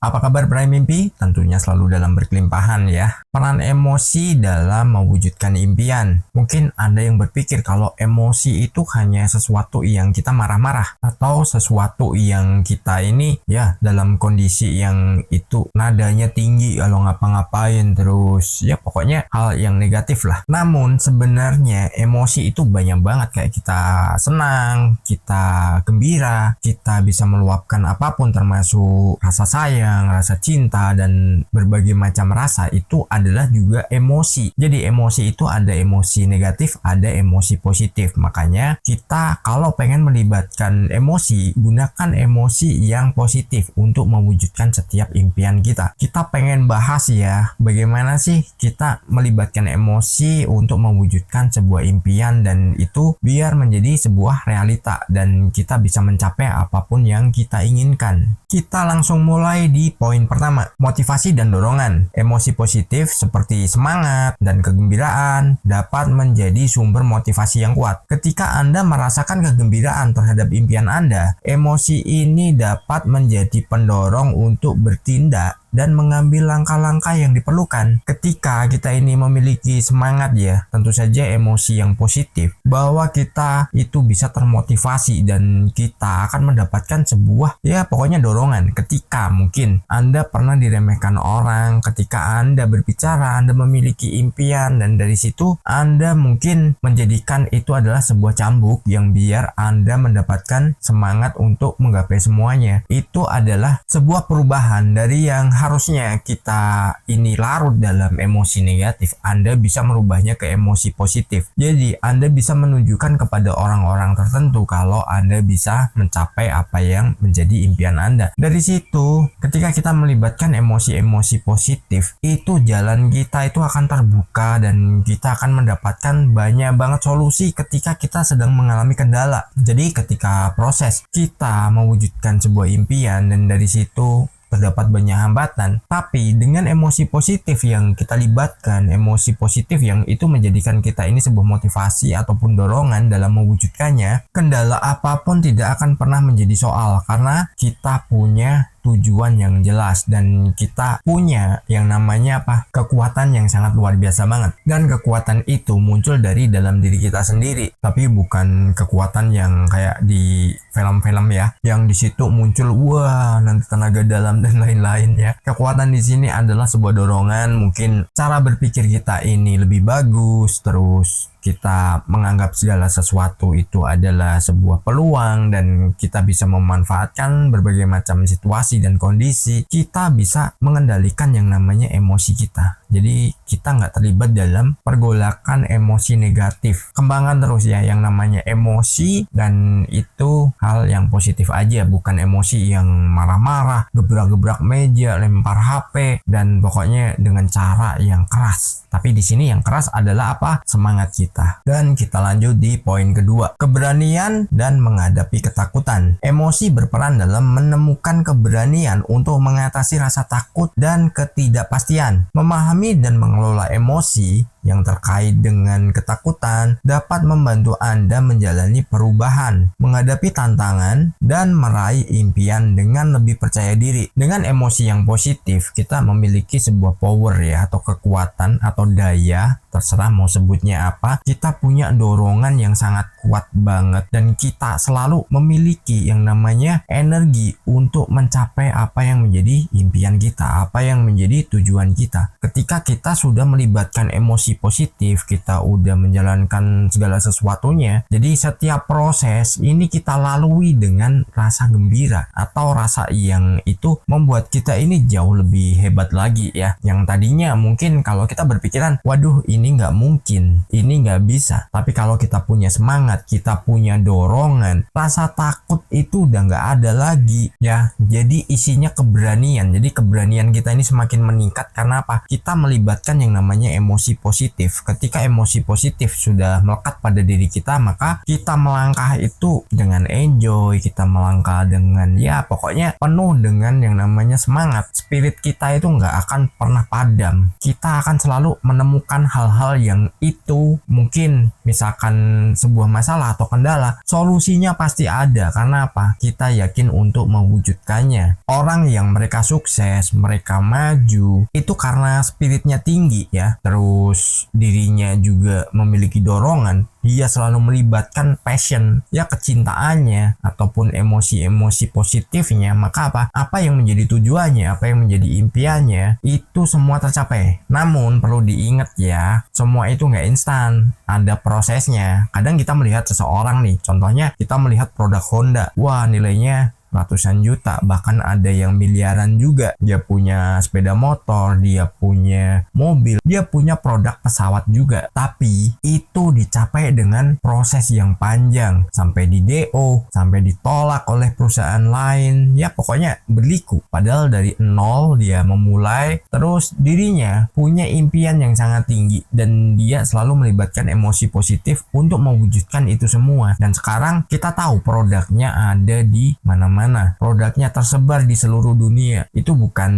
Apa kabar Peraih Mimpi? Tentunya selalu dalam berkelimpahan ya. Peran emosi dalam mewujudkan impian. Mungkin Anda yang berpikir kalau emosi itu hanya sesuatu yang kita marah-marah atau sesuatu yang kita ini ya dalam kondisi yang itu nadanya tinggi kalau ngapa-ngapain terus ya pokoknya hal yang negatif lah. Namun sebenarnya emosi itu banyak banget kayak kita senang, kita gembira, kita bisa meluapkan apapun termasuk rasa sayang, rasa cinta, dan berbagai macam rasa itu adalah juga emosi. Jadi emosi itu ada emosi negatif, ada emosi positif. Makanya kita kalau pengen melibatkan emosi, gunakan emosi yang positif untuk mewujudkan setiap impian kita. Kita pengen bahas ya, bagaimana sih kita melibatkan emosi untuk mewujudkan sebuah impian dan itu biar menjadi sebuah realita dan kita bisa mencapai apapun yang kita inginkan. Kita langsung mulai di poin pertama, motivasi dan dorongan. Emosi positif seperti semangat dan kegembiraan dapat menjadi sumber motivasi yang kuat. Ketika Anda merasakan kegembiraan terhadap impian Anda, emosi ini dapat menjadi pendorong untuk bertindak dan mengambil langkah-langkah yang diperlukan. Ketika kita ini memiliki semangat ya, tentu saja emosi yang positif, bahwa kita itu bisa termotivasi dan kita akan mendapatkan sebuah ya pokoknya dorongan. Ketika mungkin Anda pernah diremehkan orang, ketika Anda berbicara, Anda memiliki impian dan dari situ Anda mungkin menjadikan itu adalah sebuah cambuk yang biar Anda mendapatkan semangat untuk menggapai semuanya. Itu adalah sebuah perubahan dari yang harusnya kita ini larut dalam emosi negatif, Anda bisa merubahnya ke emosi positif. Jadi Anda bisa menunjukkan kepada orang-orang tertentu kalau Anda bisa mencapai apa yang menjadi impian Anda. Dari situ, ketika kita melibatkan emosi-emosi positif, itu jalan kita itu akan terbuka dan kita akan mendapatkan banyak banget solusi ketika kita sedang mengalami kendala. Jadi ketika proses kita mewujudkan sebuah impian dan dari situ terdapat banyak hambatan, tapi dengan emosi positif yang kita libatkan, emosi positif yang itu menjadikan kita ini sebuah motivasi ataupun dorongan dalam mewujudkannya, kendala apapun tidak akan pernah menjadi soal karena kita punya tujuan yang jelas dan kita punya yang namanya kekuatan yang sangat luar biasa banget. Dan kekuatan itu muncul dari dalam diri kita sendiri, tapi bukan kekuatan yang kayak di film-film ya, yang di situ muncul wah nanti tenaga dalam dan lain-lain ya. Kekuatan di sini adalah sebuah dorongan, mungkin cara berpikir kita ini lebih bagus, terus kita menganggap segala sesuatu itu adalah sebuah peluang dan kita bisa memanfaatkan berbagai macam situasi dan kondisi. Kita bisa mengendalikan yang namanya emosi kita. Jadi kita nggak terlibat dalam pergolakan emosi negatif. Kembangkan terus ya yang namanya emosi dan itu hal yang positif aja, bukan emosi yang marah-marah, gebrak-gebrak meja, lempar HP dan pokoknya dengan cara yang keras. Tapi di sini yang keras adalah semangat kita. Dan kita lanjut di poin kedua, keberanian dan menghadapi ketakutan. Emosi berperan dalam menemukan keberanian untuk mengatasi rasa takut dan ketidakpastian. Memahami dan mengelola emosi yang terkait dengan ketakutan dapat membantu Anda menjalani perubahan, menghadapi tantangan, dan meraih impian dengan lebih percaya diri. Dengan emosi yang positif, kita memiliki sebuah power ya, atau kekuatan atau daya, terserah mau sebutnya apa. Kita punya dorongan yang sangat kuat banget dan kita selalu memiliki yang namanya energi untuk mencapai apa yang menjadi impian kita, apa yang menjadi tujuan kita. Ketika kita sudah melibatkan emosi positif, kita udah menjalankan segala sesuatunya, jadi setiap proses ini kita lalui dengan rasa gembira atau rasa yang itu membuat kita ini jauh lebih hebat lagi ya. Yang tadinya mungkin kalau kita berpikiran waduh ini nggak mungkin, ini nggak bisa, tapi kalau kita punya semangat, kita punya dorongan, rasa takut itu udah nggak ada lagi ya. Jadi isinya keberanian. Jadi keberanian kita ini semakin meningkat karena kita melibatkan yang namanya emosi positif positif. Ketika emosi positif sudah melekat pada diri kita, maka kita melangkah itu dengan enjoy, kita melangkah dengan ya pokoknya penuh dengan yang namanya semangat. Spirit kita itu nggak akan pernah padam. Kita akan selalu menemukan hal-hal yang itu mungkin misalkan sebuah masalah atau kendala, solusinya pasti ada. Karena apa? Kita yakin untuk mewujudkannya. Orang yang mereka sukses, mereka maju, itu karena spiritnya tinggi ya. Terus dirinya juga memiliki dorongan. Dia selalu melibatkan passion, ya kecintaannya ataupun emosi-emosi positifnya. Maka apa yang menjadi tujuannya, apa yang menjadi impiannya, itu semua tercapai. Namun perlu diingat ya, semua itu nggak instan, ada prosesnya. Kadang kita melihat seseorang nih, contohnya kita melihat produk Honda, wah nilainya ratusan juta, bahkan ada yang miliaran juga. Dia punya sepeda motor, dia punya mobil, dia punya produk pesawat juga. Tapi itu dicapai dengan proses yang panjang, sampai di DO, sampai ditolak oleh perusahaan lain. Ya pokoknya berliku. Padahal dari nol dia memulai, terus dirinya punya impian yang sangat tinggi dan dia selalu melibatkan emosi positif untuk mewujudkan itu semua. Dan sekarang kita tahu produknya ada di mana-mana. Produknya tersebar di seluruh dunia. Itu bukan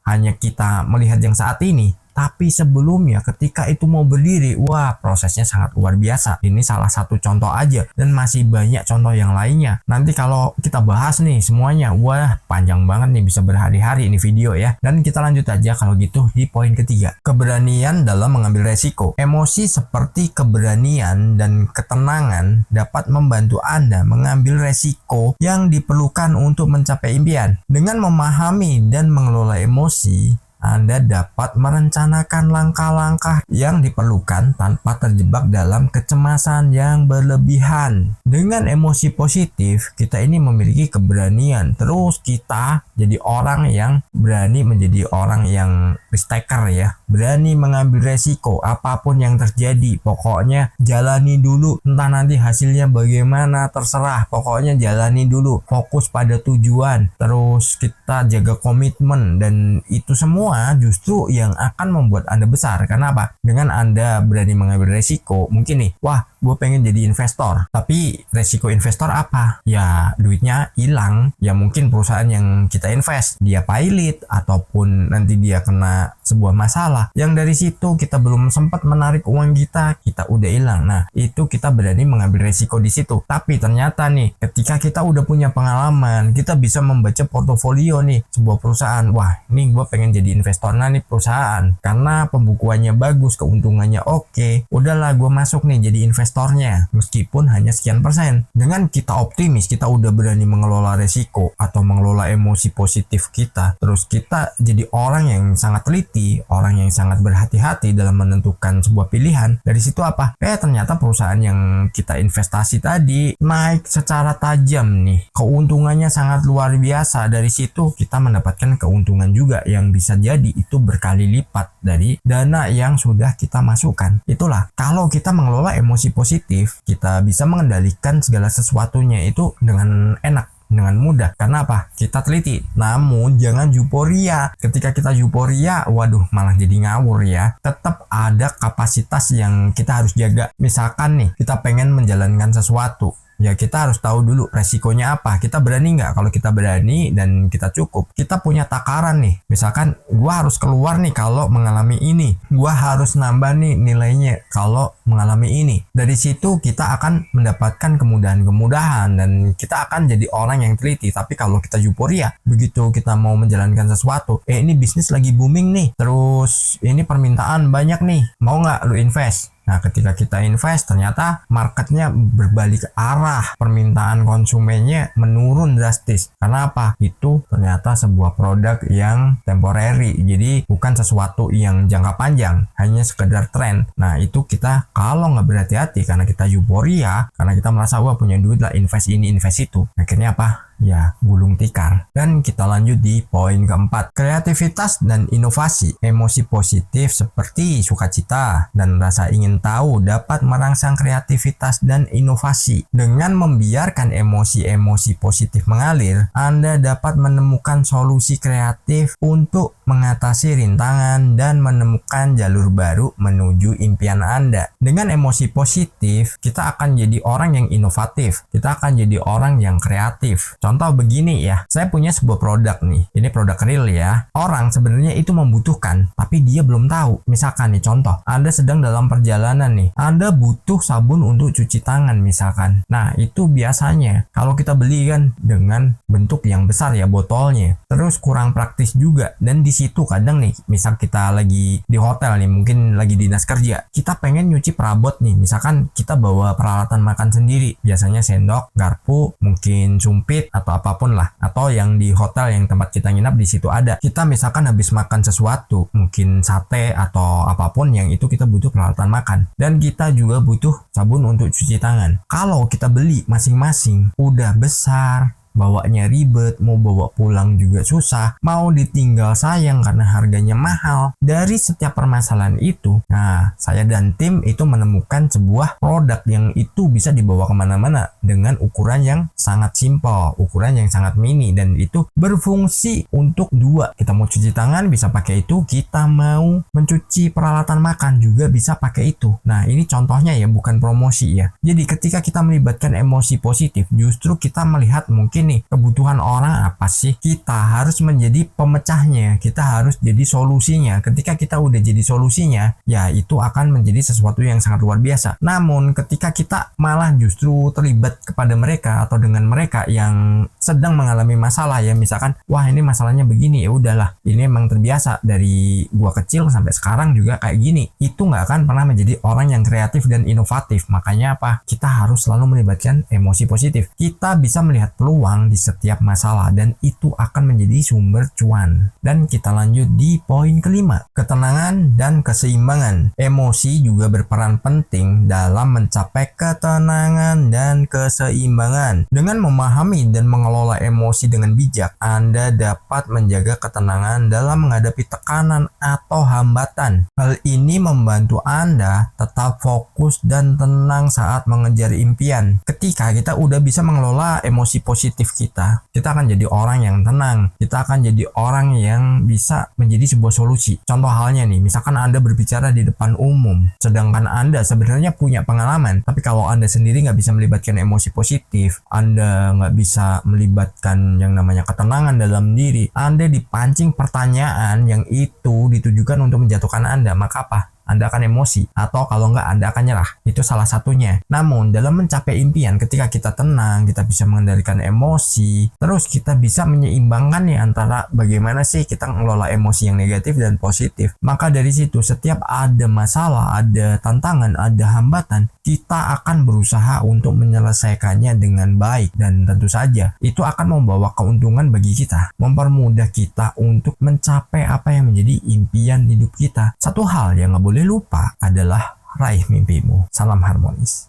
hanya kita melihat yang saat ini, tapi sebelumnya ketika itu mau berdiri, wah prosesnya sangat luar biasa. Ini salah satu contoh aja dan masih banyak contoh yang lainnya. Nanti kalau kita bahas nih semuanya, wah panjang banget nih, bisa berhari-hari ini video ya. Dan kita lanjut aja kalau gitu di poin ketiga. Keberanian dalam mengambil resiko. Emosi seperti keberanian dan ketenangan dapat membantu Anda mengambil resiko yang diperlukan untuk mencapai impian. Dengan memahami dan mengelola emosi, Anda dapat merencanakan langkah-langkah yang diperlukan tanpa terjebak dalam kecemasan yang berlebihan. Dengan emosi positif, kita ini memiliki keberanian. Terus kita jadi orang yang berani menjadi orang yang risk taker ya. Berani mengambil resiko apapun yang terjadi. Pokoknya jalani dulu. Entah nanti hasilnya bagaimana, terserah. Pokoknya jalani dulu. Fokus pada tujuan. Terus kita jaga komitmen. Dan itu semua justru yang akan membuat Anda besar. Karena apa? Dengan Anda berani mengambil resiko, mungkin nih, wah gue pengen jadi investor, tapi resiko investor apa? Ya duitnya hilang. Ya mungkin perusahaan yang kita invest dia pilot, ataupun nanti dia kena sebuah masalah yang dari situ kita belum sempat menarik uang kita udah hilang. Nah itu kita berani mengambil resiko di situ. Tapi ternyata nih, ketika kita udah punya pengalaman, kita bisa membaca portofolio nih sebuah perusahaan. Wah ini gue pengen jadi investor nih perusahaan karena pembukuannya bagus, keuntungannya oke. Udahlah gue masuk nih jadi investornya meskipun hanya sekian persen. Dengan kita optimis, kita udah berani mengelola resiko atau mengelola emosi positif kita, terus kita jadi orang yang sangat teliti, orang yang sangat berhati-hati dalam menentukan sebuah pilihan. Dari situ apa? Ternyata perusahaan yang kita investasi tadi naik secara tajam nih, keuntungannya sangat luar biasa. Dari situ kita mendapatkan keuntungan juga yang bisa jadi itu berkali lipat dari dana yang sudah kita masukkan. Itulah, kalau kita mengelola emosi positif, kita bisa mengendalikan segala sesuatunya itu dengan enak, dengan mudah. Karena apa? Kita teliti. Namun jangan euforia. Ketika kita euforia, waduh malah jadi ngawur ya. Tetap ada kapasitas yang kita harus jaga. Misalkan nih, kita pengen menjalankan sesuatu, ya kita harus tahu dulu resikonya apa. Kita berani nggak? Kalau kita berani dan kita cukup, kita punya takaran nih. Misalkan gua harus keluar nih kalau mengalami ini, gua harus nambah nih nilainya kalau mengalami ini. Dari situ kita akan mendapatkan kemudahan-kemudahan dan kita akan jadi orang yang teliti. Tapi kalau kita euforia, begitu kita mau menjalankan sesuatu, ini bisnis lagi booming nih, terus ini permintaan banyak nih, mau nggak lu invest? Nah, ketika kita invest, ternyata marketnya berbalik arah, permintaan konsumennya menurun drastis. Karena apa? Itu ternyata sebuah produk yang temporary, jadi bukan sesuatu yang jangka panjang, hanya sekedar tren. Nah, itu kita kalau nggak berhati-hati, karena kita euforia, karena kita merasa wah punya duit lah, invest ini, invest itu. Akhirnya apa? ya gulung tikar. Dan kita lanjut di poin keempat, kreativitas dan inovasi. Emosi positif seperti sukacita dan rasa ingin tahu dapat merangsang kreativitas dan inovasi. Dengan membiarkan emosi-emosi positif mengalir, Anda dapat menemukan solusi kreatif untuk mengatasi rintangan dan menemukan jalur baru menuju impian Anda. Dengan emosi positif, kita akan jadi orang yang inovatif. Kita akan jadi orang yang kreatif. Contoh begini ya, saya punya sebuah produk nih. Ini produk real ya. Orang sebenarnya itu membutuhkan, tapi dia belum tahu. Misalkan nih contoh, Anda sedang dalam perjalanan nih. Anda butuh sabun untuk cuci tangan misalkan. Nah, itu biasanya kalau kita beli kan dengan bentuk yang besar ya botolnya. Terus kurang praktis juga, dan di situ kadang nih, misal kita lagi di hotel nih, mungkin lagi dinas kerja, kita pengen nyuci perabot nih, misalkan kita bawa peralatan makan sendiri, biasanya sendok, garpu, mungkin sumpit atau apapun lah, atau yang di hotel yang tempat kita nginap di situ ada. Kita misalkan habis makan sesuatu, mungkin sate atau apapun yang itu kita butuh peralatan makan, dan kita juga butuh sabun untuk cuci tangan. Kalau kita beli masing-masing udah besar, bawanya ribet, mau bawa pulang juga susah, mau ditinggal sayang karena harganya mahal. Dari setiap permasalahan itu, nah saya dan tim itu menemukan sebuah produk yang itu bisa dibawa kemana-mana dengan ukuran yang sangat simpel, ukuran yang sangat mini, dan itu berfungsi untuk dua. Kita mau cuci tangan bisa pakai itu, kita mau mencuci peralatan makan juga bisa pakai itu. Nah ini contohnya ya, bukan promosi ya. Jadi ketika kita melibatkan emosi positif, justru kita melihat mungkin nih kebutuhan orang apa sih, kita harus menjadi pemecahnya, kita harus jadi solusinya. Ketika kita udah jadi solusinya, ya itu akan menjadi sesuatu yang sangat luar biasa. Namun ketika kita malah justru terlibat kepada mereka atau dengan mereka yang sedang mengalami masalah ya, misalkan wah ini masalahnya begini, ya udahlah ini emang terbiasa dari gua kecil sampai sekarang juga kayak gini, itu nggak akan pernah menjadi orang yang kreatif dan inovatif. Makanya apa, kita harus selalu melibatkan emosi positif. Kita bisa melihat peluang di setiap masalah dan itu akan menjadi sumber cuan. Dan kita lanjut di poin kelima, ketenangan dan keseimbangan. Emosi juga berperan penting dalam mencapai ketenangan dan keseimbangan. Dengan memahami dan mengelola emosi dengan bijak, Anda dapat menjaga ketenangan dalam menghadapi tekanan atau hambatan. Hal ini membantu Anda tetap fokus dan tenang saat mengejar impian. Ketika kita udah bisa mengelola emosi positif kita akan jadi orang yang tenang, kita akan jadi orang yang bisa menjadi sebuah solusi. Contoh halnya nih, misalkan Anda berbicara di depan umum, sedangkan Anda sebenarnya punya pengalaman, tapi kalau Anda sendiri nggak bisa melibatkan emosi positif, Anda nggak bisa melibatkan yang namanya ketenangan dalam diri, Anda dipancing pertanyaan yang itu ditujukan untuk menjatuhkan Anda, maka apa? Anda akan emosi, atau kalau nggak Anda akan nyerah. Itu salah satunya. Namun dalam mencapai impian, ketika kita tenang, kita bisa mengendalikan emosi, terus kita bisa menyeimbangkan nih antara bagaimana sih kita mengelola emosi yang negatif dan positif. Maka dari situ setiap ada masalah, ada tantangan, ada hambatan, kita akan berusaha untuk menyelesaikannya dengan baik, dan tentu saja itu akan membawa keuntungan bagi kita, mempermudah kita untuk mencapai apa yang menjadi impian hidup kita. Satu hal yang nggak boleh lupa adalah raih mimpimu. Salam harmonis.